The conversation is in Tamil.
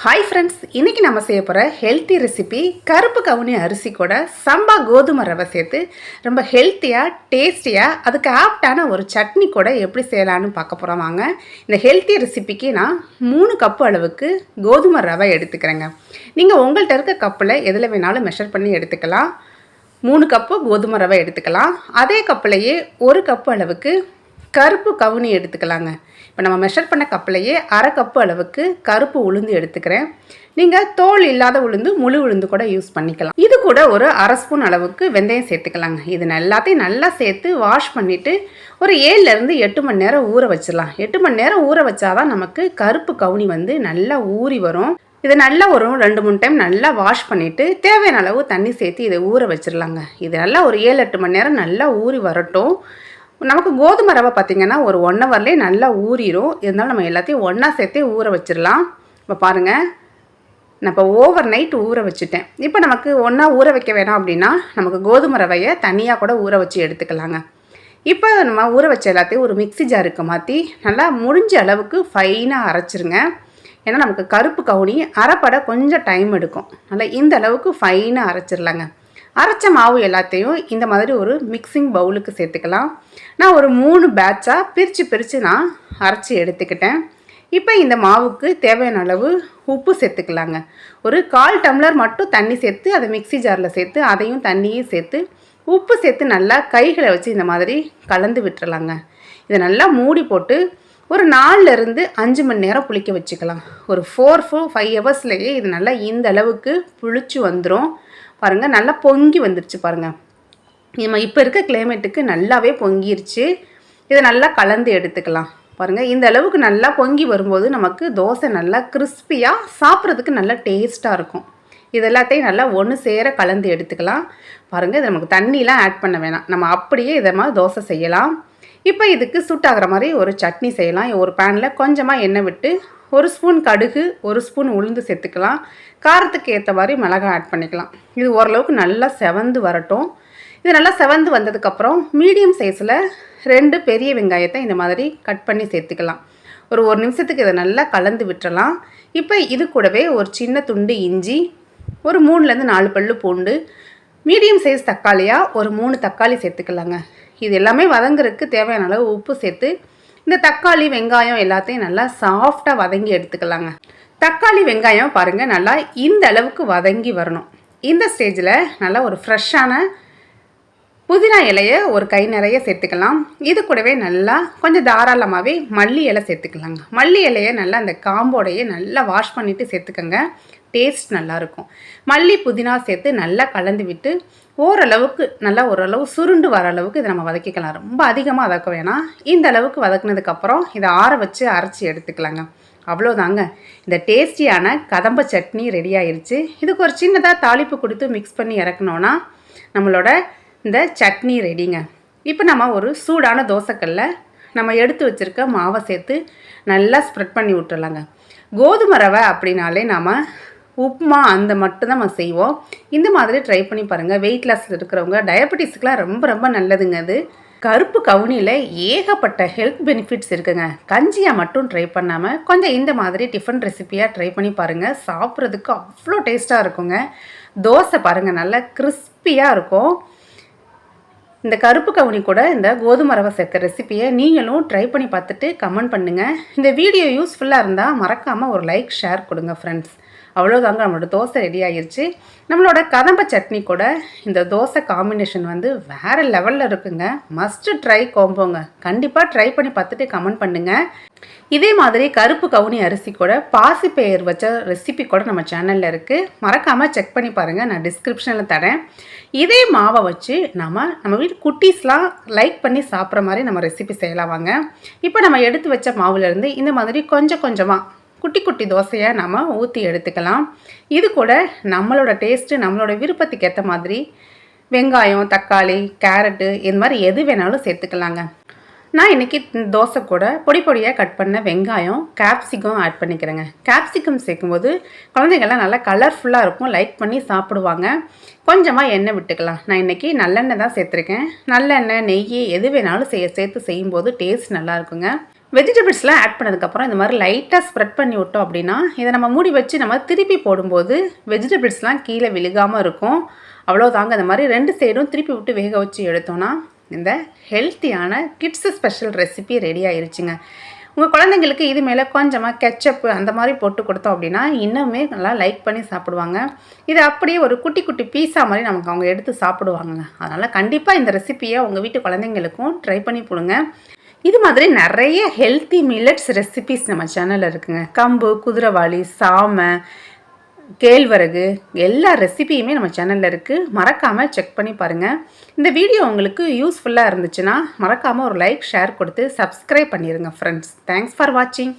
ஹாய் ஃப்ரெண்ட்ஸ், இன்றைக்கி நம்ம செய்ய போகிற ஹெல்த்தி ரெசிபி கருப்பு கவுனி அரிசி கூட சம்பா கோதுமை ரவை சேர்த்து ரொம்ப ஹெல்த்தியாக டேஸ்டியாக அதுக்கு ஆப்டான ஒரு சட்னி கூட எப்படி செய்யலான்னு பார்க்க போகிறோம். வாங்க. இந்த ஹெல்த்தி ரெசிபிக்கு நான் 3 கப்பு அளவுக்கு கோதுமை ரவை எடுத்துக்கிறேங்க. நீங்கள் உங்கள்கிட்ட இருக்க கப்பில் எதில் வேணாலும் மெஷர் பண்ணி எடுத்துக்கலாம். 3 கப்பு கோதுமை ரவை எடுத்துக்கலாம். அதே கப்புலையே 1 கப்பு அளவுக்கு கருப்பு கவுனி எடுத்துக்கலாங்க. இப்போ நம்ம மெஷர் பண்ண கப்பிலையே 1/2 கப்பு அளவுக்கு கருப்பு உளுந்து எடுத்துக்கிறேன். நீங்கள் தோல் இல்லாத உளுந்து முழு உளுந்து கூட யூஸ் பண்ணிக்கலாம். இது கூட ஒரு 1/2 ஸ்பூன் அளவுக்கு வெந்தயம் சேர்த்துக்கலாங்க. இது எல்லாத்தையும் நல்லா சேர்த்து வாஷ் பண்ணிவிட்டு ஒரு 7லேருந்து 8 மணி நேரம் ஊற வச்சிடலாம். 8 மணி நேரம் ஊற வச்சாதான் நமக்கு கருப்பு கவுனி நல்லா ஊறி வரும். இதை நல்லா ஒரு 2-3 டைம் நல்லா வாஷ் பண்ணிவிட்டு தேவையான அளவு தண்ணி சேர்த்து இதை ஊற வச்சிடலாங்க. இது நல்லா ஒரு 7-8 மணி நேரம் நல்லா ஊறி வரட்டும். நமக்கு கோதுமை ரவை பார்த்திங்கன்னா ஒரு 1 ஹவர்லேயே நல்லா ஊறிடும். இருந்தாலும் நம்ம எல்லாத்தையும் ஒன்றா சேர்த்தே ஊற வச்சிடலாம். இப்போ பாருங்கள், நான் இப்போ ஓவர் நைட் ஊற வச்சுட்டேன். இப்போ நமக்கு ஒன்றா ஊற வைக்க வேணாம் அப்படின்னா நமக்கு கோதுமை ரவையை தனியாக கூட ஊற வச்சு எடுத்துக்கலாங்க. இப்போ நம்ம ஊற வச்ச எல்லாத்தையும் ஒரு மிக்ஸி ஜாருக்கு மாற்றி நல்லா முடிஞ்ச அளவுக்கு ஃபைனாக அரைச்சிருங்க. ஏன்னா நமக்கு கருப்பு கவுனி அரைப்பட கொஞ்சம் டைம் எடுக்கும். நல்லா இந்த அளவுக்கு ஃபைனாக அரைச்சிடலாங்க. அரைச்ச மாவு எல்லாத்தையும் இந்த மாதிரி ஒரு மிக்சிங் பவுலுக்கு சேர்த்துக்கலாம். நான் ஒரு 3 பேட்சாக பிரித்து நான் அரைச்சி எடுத்துக்கிட்டேன். இப்போ இந்த மாவுக்கு தேவையான அளவு உப்பு சேர்த்துக்கலாங்க. ஒரு 1/4 டம்ளர் மட்டும் தண்ணி சேர்த்து அதை மிக்ஸி ஜாரில் சேர்த்து அதையும் தண்ணியும் சேர்த்து உப்பு சேர்த்து நல்லா கைகளை வச்சு இந்த மாதிரி கலந்து விட்டுறலாங்க. இதை நல்லா மூடி போட்டு ஒரு 4லேருந்து 5 மணி நேரம் புளிக்க வச்சுக்கலாம். ஒரு 4-5 ஹவர்ஸ்லேயே இது நல்லா இந்த அளவுக்கு புளிச்சு வந்துடும். பாருங்கள், நல்லா பொங்கி வந்துருச்சு பாருங்கள். நம்ம இப்போ இருக்க கிளைமேட்டுக்கு நல்லாவே பொங்கிருச்சு. இதை நல்லா கலந்து எடுத்துக்கலாம். பாருங்கள், இந்த அளவுக்கு நல்லா பொங்கி வரும்போது நமக்கு தோசை நல்லா கிறிஸ்பியாக சாப்பிட்றதுக்கு நல்லா டேஸ்ட்டாக இருக்கும். இது எல்லாத்தையும் நல்லா ஒன்று சேர கலந்து எடுத்துக்கலாம். பாருங்கள், இது நமக்கு தண்ணிலாம் ஆட் பண்ண வேணாம். நம்ம அப்படியே இதை மாதிரி தோசை செய்யலாம். இப்போ இதுக்கு சூட்டாகிற மாதிரி ஒரு சட்னி செய்யலாம். ஒரு பேனில் கொஞ்சமாக எண்ணெய் விட்டு 1 ஸ்பூன் கடுகு 1 ஸ்பூன் உளுந்து சேர்த்துக்கலாம். காரத்துக்கு ஏற்ற மாதிரி மிளகாய் ஆட் பண்ணிக்கலாம். இது ஓரளவுக்கு நல்லா செவந்து வரட்டும். இது நல்லா செவந்து வந்ததுக்கப்புறம் மீடியம் சைஸில் 2 பெரிய வெங்காயத்தை இந்த மாதிரி கட் பண்ணி சேர்த்துக்கலாம். ஒரு 1 நிமிஷத்துக்கு இதை நல்லா கலந்து விட்டுறலாம். இப்போ இது கூடவே ஒரு சின்ன துண்டு இஞ்சி, ஒரு 3லேருந்து 4 பல்லு பூண்டு, மீடியம் சைஸ் தக்காளியாக ஒரு 3 தக்காளி சேர்த்துக்கலாங்க. இது எல்லாமே வதங்குறதுக்கு தேவையான அளவு உப்பு சேர்த்து இந்த தக்காளி வெங்காயம் எல்லாத்தையும் நல்லா சாஃப்டாக வதங்கி எடுத்துக்கலாங்க. தக்காளி வெங்காயம் பாருங்கள் நல்லா இந்த அளவுக்கு வதங்கி வரணும். இந்த ஸ்டேஜில் நல்லா ஒரு ஃப்ரெஷ்ஷான புதினா இலையை ஒரு கை நிறைய சேர்த்துக்கலாம். இது கூடவே நல்லா கொஞ்சம் தாராளமாகவே மல்லி இலை சேர்த்துக்கலாங்க. மல்லி இலையை நல்லா அந்த காம்போடையே நல்லா வாஷ் பண்ணிவிட்டு சேர்த்துக்கோங்க. டேஸ்ட் நல்லாயிருக்கும். மல்லி புதினா சேர்த்து நல்லா கலந்து விட்டு ஓரளவுக்கு நல்லா ஓரளவு சுருண்டு வர அளவுக்கு இதை நம்ம வதக்கிக்கலாம். ரொம்ப அதிகமாக வதக்க வேணாம். இந்த அளவுக்கு வதக்குனதுக்கப்புறம் இதை ஆற வச்சு அரைச்சி எடுத்துக்கலாங்க. அவ்வளோதாங்க, இந்த டேஸ்டியான கதம்ப சட்னி ரெடி ஆயிடுச்சு. இதுக்கு ஒரு சின்னதாக தாளிப்பு கொடுத்து மிக்ஸ் பண்ணி இறக்கணுன்னா நம்மளோட இந்த சட்னி ரெடிங்க. இப்போ நம்ம ஒரு சூடான தோசைக்கல்ல நம்ம எடுத்து வச்சுருக்க மாவை சேர்த்து நல்லா ஸ்ப்ரெட் பண்ணி விட்டுறலாங்க. கோதுமை ரவை அப்படின்னாலே நம்ம உப்புமா அந்த மட்டும்தான் நம்ம செய்வோம். இந்த மாதிரி ட்ரை பண்ணி பாருங்கள். வெயிட் லாஸில் இருக்கிறவங்க, டயபெட்டிஸ்க்கெலாம் ரொம்ப ரொம்ப நல்லதுங்க. அது கருப்பு கவுனியில் ஏகப்பட்ட ஹெல்த் பெனிஃபிட்ஸ் இருக்குங்க. கஞ்சியாக மட்டும் ட்ரை பண்ணாமல் கொஞ்சம் இந்த மாதிரி டிஃபன் ரெசிப்பியாக ட்ரை பண்ணி பாருங்கள். சாப்பிட்றதுக்கு அவ்வளோ டேஸ்ட்டாக இருக்குங்க. தோசை பாருங்கள் நல்லா கிறிஸ்பியாக இருக்கும். இந்த கருப்பு கவுனி கூட இந்த கோதுமை ரவை சேர்த்த ரெசிப்பியை நீங்களும் ட்ரை பண்ணி பார்த்துட்டு கமெண்ட் பண்ணுங்கள். இந்த வீடியோ யூஸ்ஃபுல்லாக இருந்தால் மறக்காமல் ஒரு லைக் ஷேர் கொடுங்க ஃப்ரெண்ட்ஸ். அவ்வளோதாங்க, நம்மளோட தோசை ரெடி ஆகிருச்சு. நம்மளோட கதம்ப சட்னி கூட இந்த தோசை காம்பினேஷன் வேறு லெவலில் இருக்குங்க. மஸ்ட்டு ட்ரை கோம்போங்க. கண்டிப்பாக ட்ரை பண்ணி பார்த்துட்டு கமெண்ட் பண்ணுங்கள். இதே மாதிரி கருப்பு கவுனி அரிசி கூட பாசிப்பயிர் வச்ச ரெசிபி கூட நம்ம சேனலில் இருக்குது. மறக்காமல் செக் பண்ணி பாருங்கள். நான் டிஸ்கிரிப்ஷனில் தரேன். இதே மாவை வச்சு நம்ம வீட்டு குட்டீஸ்லாம் லைக் பண்ணி சாப்பிட்ற மாதிரி நம்ம ரெசிபி செய்யலாம். வாங்க. இப்போ நம்ம எடுத்து வச்ச மாவுலேருந்து இந்த மாதிரி கொஞ்சம் கொஞ்சமாக குட்டி குட்டி தோசையை நம்ம ஊற்றி எடுத்துக்கலாம். இது கூட நம்மளோட டேஸ்ட்டு நம்மளோட விருப்பத்துக்கு ஏற்ற மாதிரி வெங்காயம், தக்காளி, கேரட்டு இது மாதிரி எது வேணாலும் சேர்த்துக்கலாங்க. நான் இன்றைக்கி தோசை கூட பொடி பொடியாக கட் பண்ண வெங்காயம், கேப்சிகம் ஆட் பண்ணிக்கிறேங்க. கேப்சிகம் சேர்க்கும்போது குழந்தைங்கள்லாம் நல்லா கலர்ஃபுல்லாக இருக்கும், லைக் பண்ணி சாப்பிடுவாங்க. கொஞ்சமாக எண்ணெய் விட்டுக்கலாம். நான் இன்றைக்கி நல்லெண்ணெய் தான் சேர்த்துருக்கேன். நல்லெண்ணெய், நெய் எது வேணாலும் சேர்த்து செய்யும்போது டேஸ்ட் நல்லா இருக்குங்க. வெஜிடபிள்ஸ்லாம் ஆட் பண்ணதுக்கப்புறம் இந்த மாதிரி லைட்டாக ஸ்ப்ரெட் பண்ணி விட்டோம் அப்படின்னா இதை நம்ம மூடி வச்சு நம்ம திருப்பி போடும்போது வெஜிடபிள்ஸ்லாம் கீழே விழுகாமல் இருக்கும். அவ்வளோதாங்க. இந்த மாதிரி 2 சைடும் திருப்பி விட்டு வேக வச்சு எடுத்தோன்னா இந்த ஹெல்த்தியான கிட்ஸு ஸ்பெஷல் ரெசிபி ரெடி ஆயிருச்சுங்க. உங்கள் குழந்தைங்களுக்கு இது மேலே கொஞ்சமாக கெச்சப்பு அந்த மாதிரி போட்டு கொடுத்தோம் அப்படின்னா இன்னுமே நல்லா லைக் பண்ணி சாப்பிடுவாங்க. இது அப்படியே ஒரு குட்டி குட்டி பீஸா மாதிரி நமக்கு அவங்க எடுத்து சாப்பிடுவாங்க. அதனால் கண்டிப்பாக இந்த ரெசிப்பியை உங்கள் வீட்டு குழந்தைங்களுக்கும் ட்ரை பண்ணி கொடுங்க. இது மாதிரி நிறைய ஹெல்த்தி மில்லட்ஸ் ரெசிபிஸ் நம்ம சேனலில் இருக்குங்க. கம்பு, குதிரைவாளி, சாமை, கேழ்வரகு எல்லா ரெசிபியுமே நம்ம சேனலில் இருக்குது. மறக்காமல் செக் பண்ணி பாருங்கள். இந்த வீடியோ உங்களுக்கு யூஸ்ஃபுல்லாக இருந்துச்சுன்னா மறக்காமல் ஒரு லைக், ஷேர் கொடுத்து சப்ஸ்கிரைப் பண்ணிடுங்க ஃப்ரெண்ட்ஸ். தேங்க்ஸ் ஃபார் வாட்சிங்.